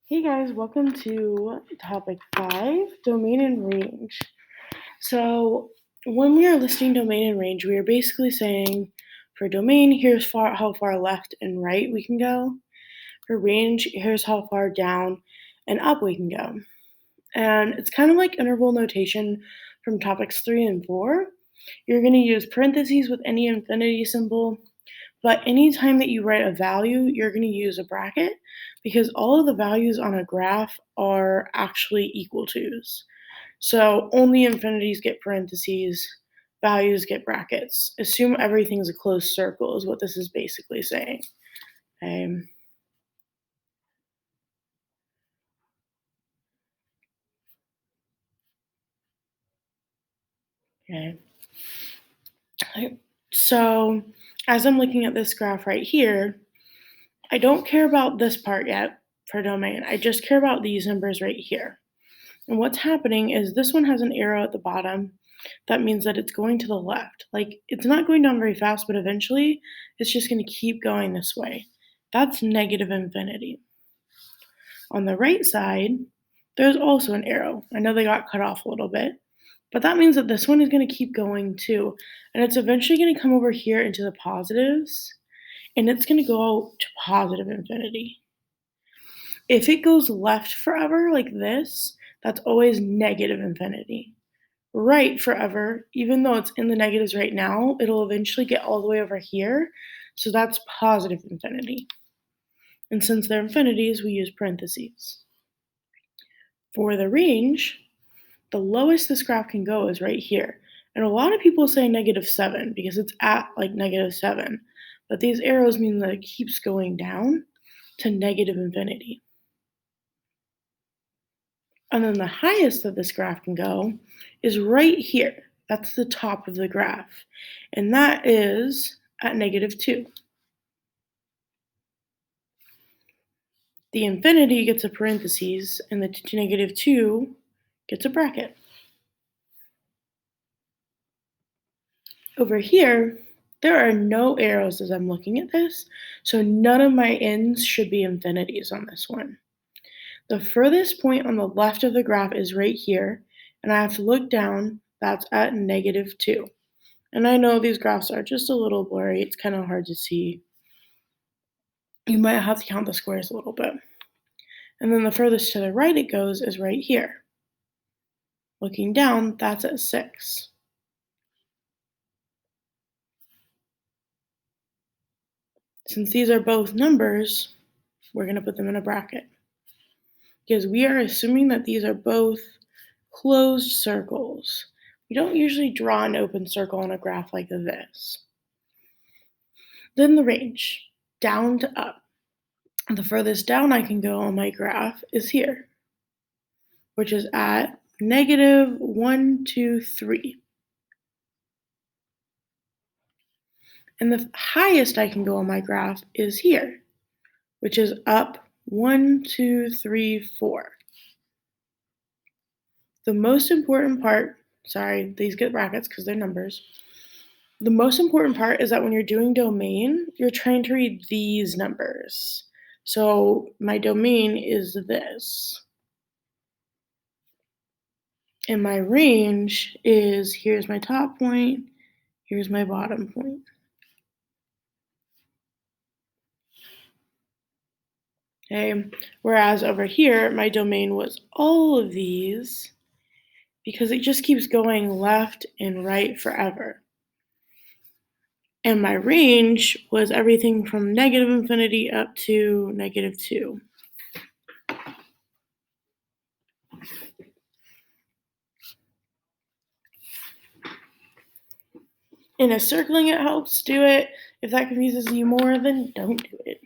Hey guys, welcome to topic 5, domain and range. So, when we are listing domain and range, we are basically saying for domain, here's how far left and right we can go. For range, here's how far down and up we can go. And it's kind of like interval notation from topics 3 and 4. You're going to use parentheses with any infinity symbol, but anytime that you write a value, you're going to use a bracket because all of the values on a graph are actually equal to's. So only infinities get parentheses, values get brackets. Assume everything's a closed circle, is what this is basically saying. Okay. Okay. So as I'm looking at this graph right here, I don't care about this part yet for domain. I just care about these numbers right here. And what's happening is this one has an arrow at the bottom. That means that it's going to the left. Like it's not going down very fast, but eventually it's just going to keep going this way. That's negative infinity. On the right side, there's also an arrow. I know they got cut off a little bit, but that means that this one is going to keep going too. And it's eventually going to come over here into the positives, and it's going to go to positive infinity. If it goes left forever like this, that's always negative infinity. Right forever, even though it's in the negatives right now, it'll eventually get all the way over here. So that's positive infinity. And since they're infinities, we use parentheses. For the range, the lowest this graph can go is right here. And a lot of people say -7 because it's at like -7. But these arrows mean that it keeps going down to negative infinity. And then the highest that this graph can go is right here. That's the top of the graph. And that is at -2. The infinity gets a parentheses, and the -2 gets a bracket. Over here, there are no arrows as I'm looking at this, so none of my ends should be infinities on this one. The furthest point on the left of the graph is right here, and I have to look down. That's at -2. And I know these graphs are just a little blurry. It's kind of hard to see. You might have to count the squares a little bit. And then the furthest to the right it goes is right here. Looking down, that's at 6. Since these are both numbers, we're going to put them in a bracket because we are assuming that these are both closed circles. We don't usually draw an open circle on a graph like this. Then the range, down to up. The furthest down I can go on my graph is here, which is at -1, 2, 3. And the highest I can go on my graph is here, which is up 1, 2, 3, 4. The most important part, sorry, these get brackets because they're numbers. The most important part is that when you're doing domain, you're trying to read these numbers. So my domain is this. And my range is here's my top point, here's my bottom point. Okay, whereas over here, my domain was all of these because it just keeps going left and right forever. And my range was everything from negative infinity up to -2. And if circling it helps do it, if that confuses you more, then don't do it.